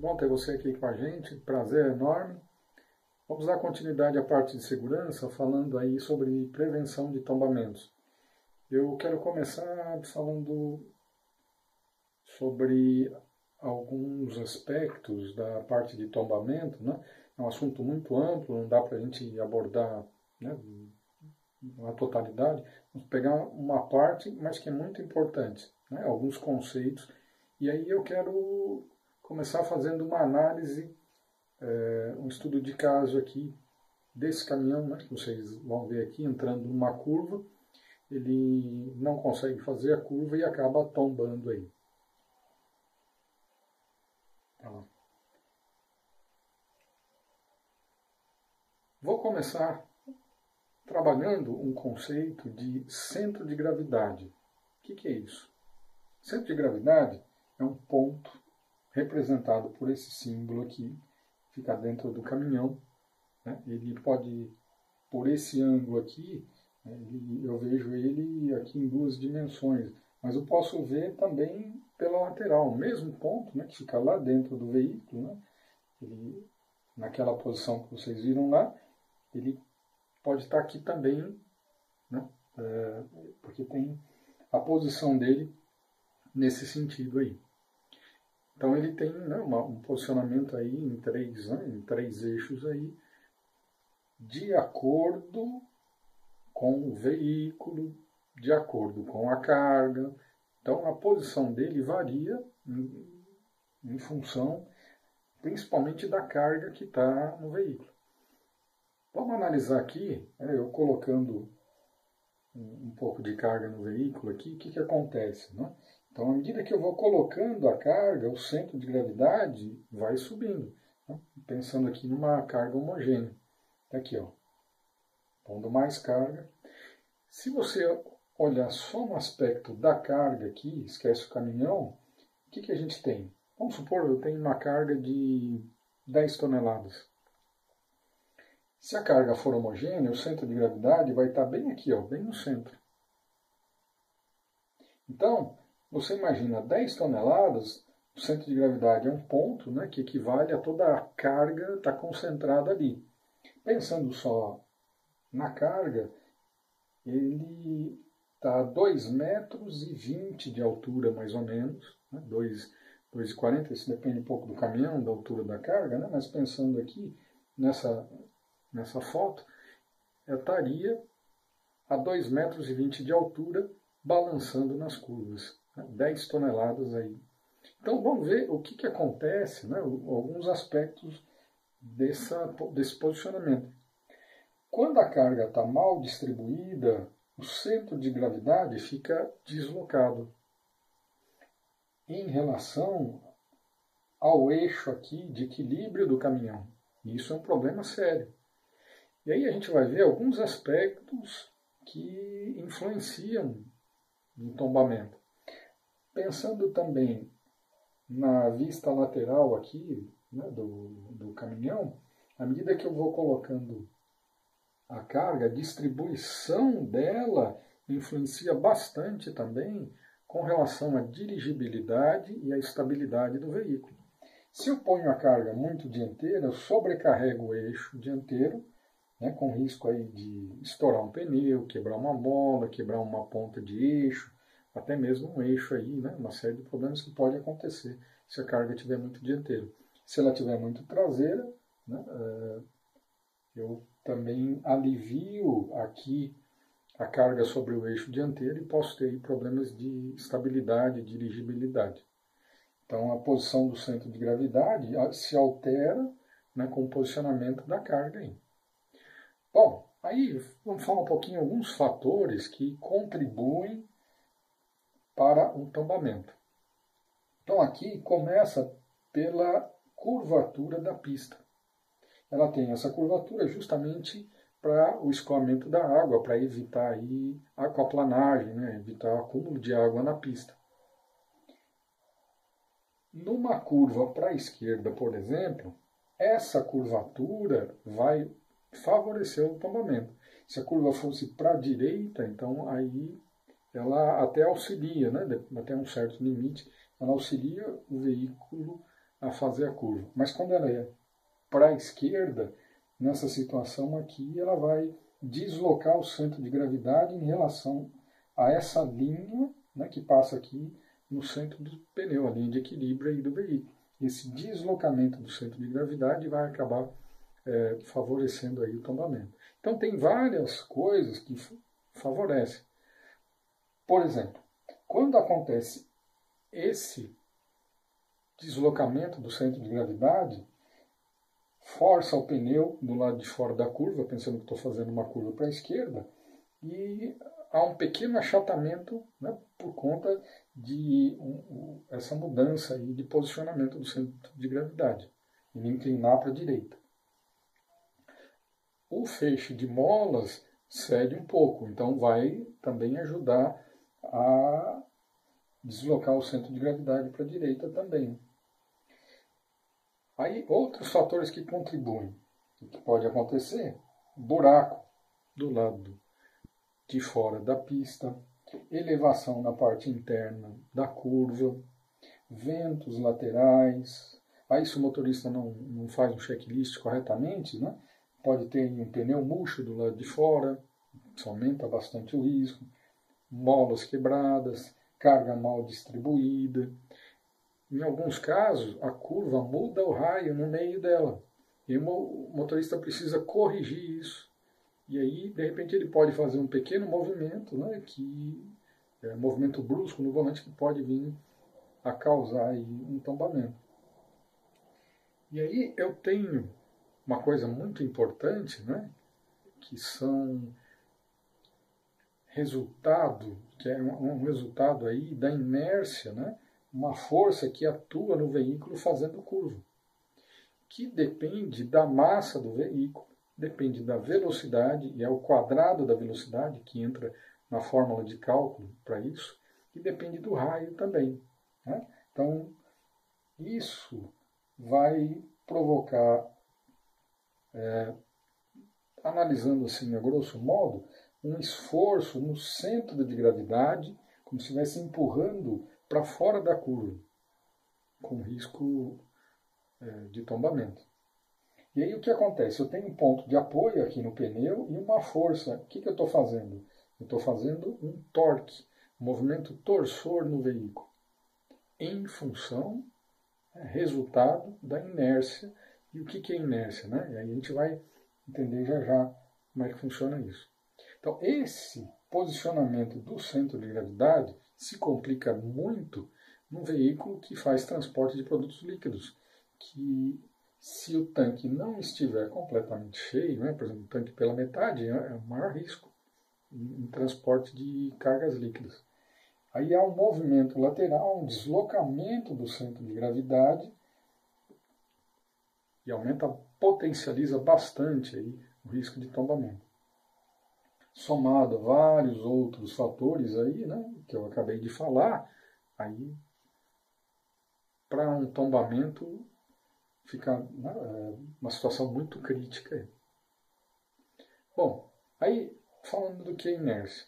bom ter você aqui com a gente, prazer enorme. Vamos dar continuidade à parte de segurança, falando aí sobre prevenção de tombamentos. Eu quero começar falando sobre alguns aspectos da parte de tombamento, né? É um assunto muito amplo, não dá para a gente abordar, né, a totalidade. Vamos pegar uma parte, mas que é muito importante, né? Alguns conceitos. E aí eu quero começar fazendo uma análise, um estudo de caso aqui desse caminhão, né, que vocês vão ver aqui, entrando numa curva. Ele não consegue fazer a curva e acaba tombando aí. Vou começar trabalhando um conceito de centro de gravidade. O que é isso? Centro de gravidade é um ponto representado por esse símbolo aqui, fica dentro do caminhão, né? Ele pode, por esse ângulo aqui, eu vejo ele aqui em duas dimensões, mas eu posso ver também pela lateral, o mesmo ponto, né, que fica lá dentro do veículo, né? Ele, naquela posição que vocês viram lá, ele pode estar aqui também, né? Porque tem a posição dele nesse sentido aí. Então ele tem, né, um posicionamento aí em três eixos aí, de acordo com o veículo, de acordo com a carga. Então a posição dele varia em função principalmente da carga que está no veículo. Vamos analisar aqui, eu colocando um pouco de carga no veículo aqui, o que acontece, né? Então, à medida que eu vou colocando a carga, o centro de gravidade vai subindo, né? Pensando aqui numa carga homogênea. Aqui, ó, pondo mais carga. Se você olhar só no aspecto da carga aqui, esquece o caminhão, o que a gente tem? Vamos supor, eu tenho uma carga de 10 toneladas. Se a carga for homogênea, o centro de gravidade vai estar bem aqui, ó, bem no centro. Então, você imagina 10 toneladas, o centro de gravidade é um ponto, né, que equivale a toda a carga estar concentrada ali. Pensando só na carga, ele está a 2,20 metros de altura, mais ou menos, né, 2,40, isso depende um pouco do caminhão, da altura da carga, né, mas pensando aqui nessa foto, eu estaria a 2,20 metros de altura, balançando nas curvas, né? 10 toneladas aí. Então vamos ver o que acontece, né? Alguns aspectos desse posicionamento. Quando a carga está mal distribuída, o centro de gravidade fica deslocado em relação ao eixo aqui de equilíbrio do caminhão. E isso é um problema sério. E aí a gente vai ver alguns aspectos que influenciam no tombamento. Pensando também na vista lateral aqui, né, do caminhão, à medida que eu vou colocando a carga, a distribuição dela influencia bastante também com relação à dirigibilidade e à estabilidade do veículo. Se eu ponho a carga muito dianteira, eu sobrecarrego o eixo dianteiro, né, com risco aí de estourar um pneu, quebrar uma mola, quebrar uma ponta de eixo, até mesmo um eixo aí, né, uma série de problemas que pode acontecer se a carga estiver muito dianteira. Se ela estiver muito traseira, né, eu também alivio aqui a carga sobre o eixo dianteiro e posso ter aí problemas de estabilidade e dirigibilidade. Então a posição do centro de gravidade se altera, né, com o posicionamento da carga aí. Bom, aí vamos falar um pouquinho alguns fatores que contribuem para um tombamento. Então aqui começa pela curvatura da pista. Ela tem essa curvatura justamente para o escoamento da água, para evitar aí a aquaplanagem, né, evitar o acúmulo de água na pista. Numa curva para a esquerda, por exemplo, essa curvatura vai favorecer o tombamento. Se a curva fosse para a direita, então aí ela até auxilia, né, até um certo limite, ela auxilia o veículo a fazer a curva. Mas quando ela é para a esquerda, nessa situação aqui, ela vai deslocar o centro de gravidade em relação a essa linha, né, que passa aqui no centro do pneu, a linha de equilíbrio aí do veículo. Esse deslocamento do centro de gravidade vai acabar favorecendo aí o tombamento. Então tem várias coisas que favorecem. Por exemplo, quando acontece esse deslocamento do centro de gravidade, força o pneu do lado de fora da curva, pensando que estou fazendo uma curva para a esquerda, e há um pequeno achatamento, né, por conta de essa mudança aí de posicionamento do centro de gravidade, ele inclinar para a direita. O feixe de molas cede um pouco, então vai também ajudar a deslocar o centro de gravidade para a direita também. Aí, outros fatores que contribuem. O que pode acontecer? Buraco do lado de fora da pista, elevação na parte interna da curva, ventos laterais. Aí, se o motorista não faz um checklist corretamente, né, pode ter um pneu murcho do lado de fora, isso aumenta bastante o risco, molas quebradas, carga mal distribuída. Em alguns casos, a curva muda o raio no meio dela. E o motorista precisa corrigir isso. E aí, de repente, ele pode fazer um pequeno movimento, né, movimento brusco no volante, que pode vir a causar aí um tombamento. E aí eu tenho uma coisa muito importante, né, que são resultado, que é um resultado aí da inércia, né, uma força que atua no veículo fazendo curva, que depende da massa do veículo, depende da velocidade, e é o quadrado da velocidade que entra na fórmula de cálculo para isso, e depende do raio também, né? Então, isso vai provocar, analisando assim a grosso modo, um esforço no centro de gravidade, como se estivesse empurrando para fora da curva, com risco de tombamento. E aí o que acontece? Eu tenho um ponto de apoio aqui no pneu e uma força. O que eu estou fazendo? Eu estou fazendo um torque, um movimento torsor no veículo, em função, resultado da inércia. E o que é inércia, né? E aí a gente vai entender já já como é que funciona isso. Então, esse posicionamento do centro de gravidade se complica muito num veículo que faz transporte de produtos líquidos, que se o tanque não estiver completamente cheio, né, por exemplo, o tanque pela metade, é o maior risco em transporte de cargas líquidas. Aí há um movimento lateral, um deslocamento do centro de gravidade e potencializa bastante aí o risco de tombamento. Somado a vários outros fatores aí, né, que eu acabei de falar, aí para um tombamento fica uma situação muito crítica. Bom, aí falando do que é inércia.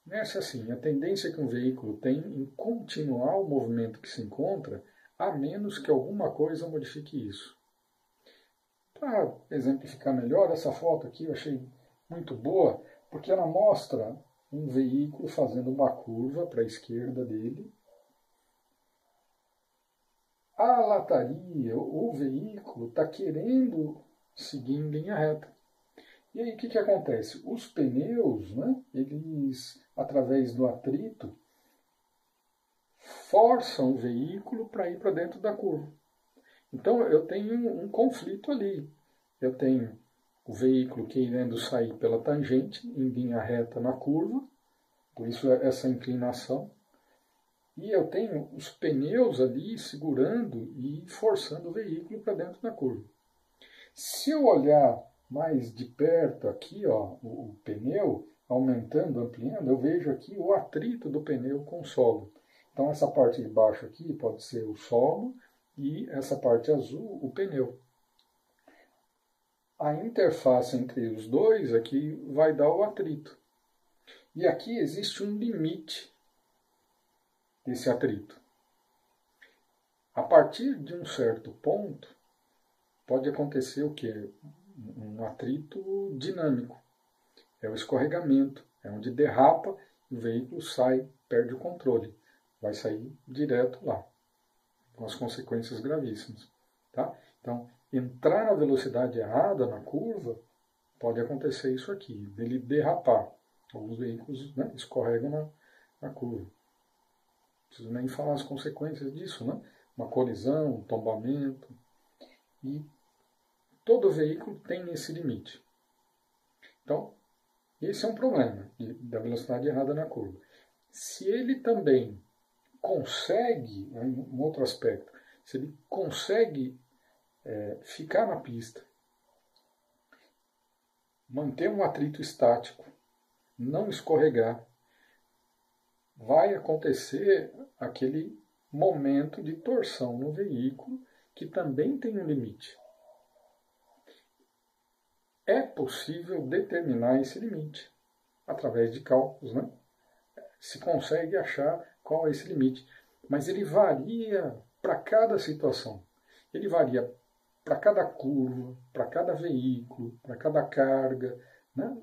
Inércia, assim, a tendência que um veículo tem em continuar o movimento que se encontra, a menos que alguma coisa modifique isso. Para exemplificar melhor, essa foto aqui eu achei muito boa, porque ela mostra um veículo fazendo uma curva para a esquerda dele. A lataria, o veículo, está querendo seguir em linha reta. E aí o que acontece? Os pneus, né, eles, através do atrito, forçam o veículo para ir para dentro da curva. Então eu tenho um conflito ali. Eu tenho o veículo querendo sair pela tangente, em linha reta na curva, por isso essa inclinação. E eu tenho os pneus ali segurando e forçando o veículo para dentro da curva. Se eu olhar mais de perto aqui, ó, o pneu, aumentando, ampliando, eu vejo aqui o atrito do pneu com o solo. Então essa parte de baixo aqui pode ser o solo e essa parte azul o pneu. A interface entre os dois aqui vai dar o atrito. E aqui existe um limite desse atrito. A partir de um certo ponto, pode acontecer o quê? Um atrito dinâmico. É o escorregamento, é onde derrapa e o veículo sai, perde o controle. Vai sair direto lá, com as consequências gravíssimas. Tá? Então, entrar na velocidade errada na curva, pode acontecer isso aqui, dele derrapar. Alguns veículos, né, escorregam na curva. Não preciso nem falar as consequências disso, né? Uma colisão, um tombamento. E todo veículo tem esse limite. Então, esse é um problema da velocidade errada na curva. Se ele também consegue, um outro aspecto, se ele consegue ficar na pista, manter um atrito estático, não escorregar, vai acontecer aquele momento de torção no veículo que também tem um limite. É possível determinar esse limite através de cálculos, né? Se consegue achar qual é esse limite. Mas ele varia para cada situação. Ele varia para cada curva, para cada veículo, para cada carga, né?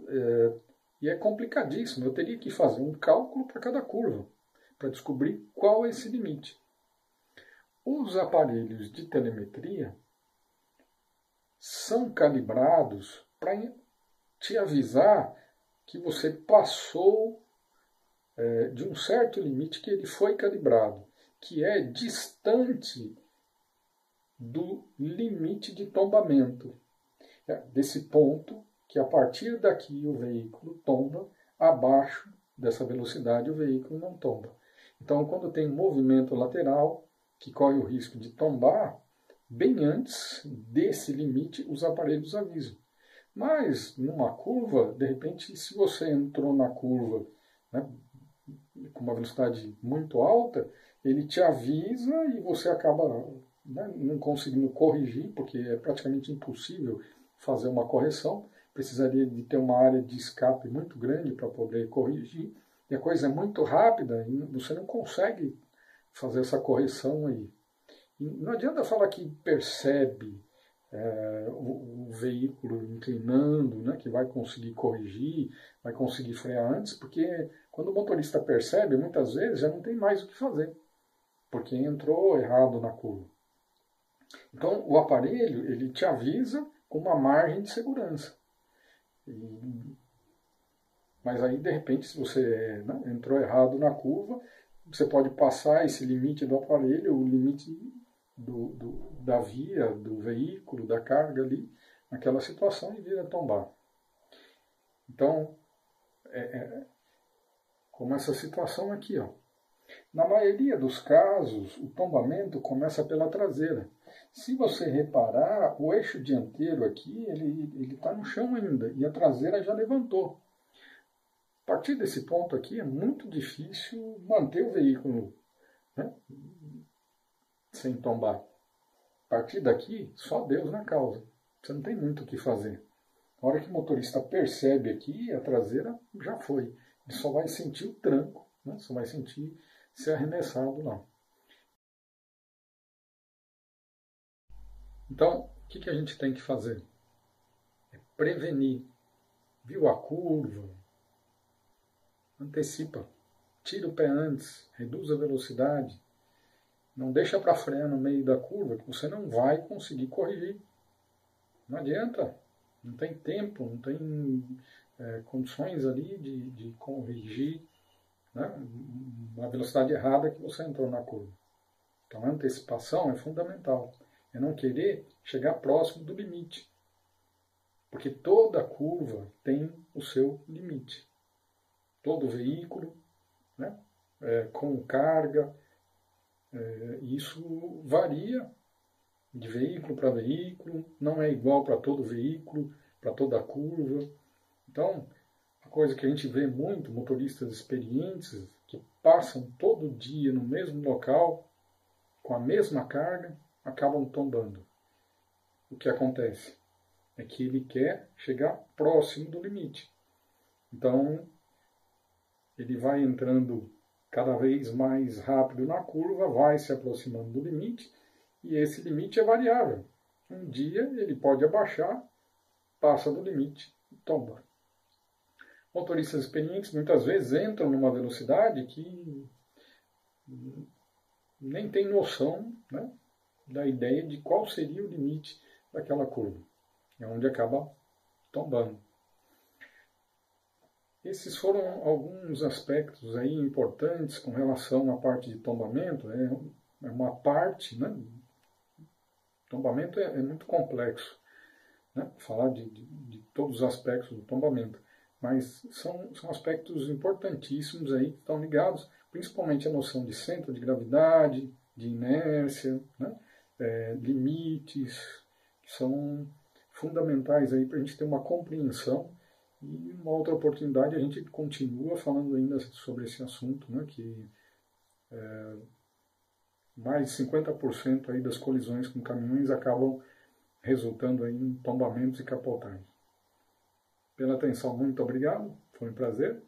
E é complicadíssimo. Eu teria que fazer um cálculo para cada curva, para descobrir qual é esse limite. Os aparelhos de telemetria são calibrados para te avisar que você passou de um certo limite que ele foi calibrado, que é distante do limite de tombamento. Desse ponto que a partir daqui o veículo tomba, abaixo dessa velocidade o veículo não tomba. Então, quando tem movimento lateral, que corre o risco de tombar, bem antes desse limite os aparelhos avisam. Mas, numa curva, de repente, se você entrou na curva, né, com uma velocidade muito alta, ele te avisa e você acaba, né, não conseguindo corrigir, porque é praticamente impossível fazer uma correção. Precisaria de ter uma área de escape muito grande para poder corrigir. E a coisa é muito rápida e você não consegue fazer essa correção aí. E não adianta falar que percebe o veículo inclinando, né, que vai conseguir corrigir, vai conseguir frear antes, porque quando o motorista percebe, muitas vezes já não tem mais o que fazer, porque entrou errado na curva. Então, o aparelho ele te avisa com uma margem de segurança. Mas aí, de repente, se você, né, entrou errado na curva, você pode passar esse limite do aparelho, o limite da via, do veículo, da carga ali, naquela situação e vir a tombar. Então, como essa situação aqui, ó. Na maioria dos casos, o tombamento começa pela traseira. Se você reparar, o eixo dianteiro aqui, ele está no chão ainda, e a traseira já levantou. A partir desse ponto aqui, é muito difícil manter o veículo, né, sem tombar. A partir daqui, só Deus na causa. Você não tem muito o que fazer. Na hora que o motorista percebe aqui, a traseira já foi. Ele só vai sentir o tranco, né? Só vai sentir ser arremessado lá. Então, o que a gente tem que fazer? É prevenir. Viu a curva? Antecipa. Tira o pé antes. Reduz a velocidade. Não deixa para frear no meio da curva, que você não vai conseguir corrigir. Não adianta. Não tem tempo, não tem condições ali de corrigir, né, uma velocidade errada que você entrou na curva. Então a antecipação é fundamental. É não querer chegar próximo do limite. Porque toda curva tem o seu limite. Todo veículo, né, com carga, isso varia de veículo para veículo, não é igual para todo veículo, para toda curva. Então, a coisa que a gente vê muito, motoristas experientes que passam todo dia no mesmo local, com a mesma carga, acabam tombando. O que acontece? É que ele quer chegar próximo do limite. Então, ele vai entrando cada vez mais rápido na curva, vai se aproximando do limite, E esse limite é variável. Um dia ele pode abaixar, passa do limite e tomba. Motoristas experientes muitas vezes entram numa velocidade que nem tem noção, né, da ideia de qual seria o limite daquela curva. É onde acaba tombando. Esses foram alguns aspectos aí importantes com relação à parte de tombamento. É uma parte, né? Tombamento é muito complexo, né? Falar de todos os aspectos do tombamento. Mas são aspectos importantíssimos aí que estão ligados, principalmente à noção de centro de gravidade, de inércia, né? Limites, que são fundamentais aí para a gente ter uma compreensão. E uma outra oportunidade a gente continua falando ainda sobre esse assunto, né, que mais de 50% aí das colisões com caminhões acabam resultando aí em tombamentos e capotagens. Pela atenção, muito obrigado, foi um prazer.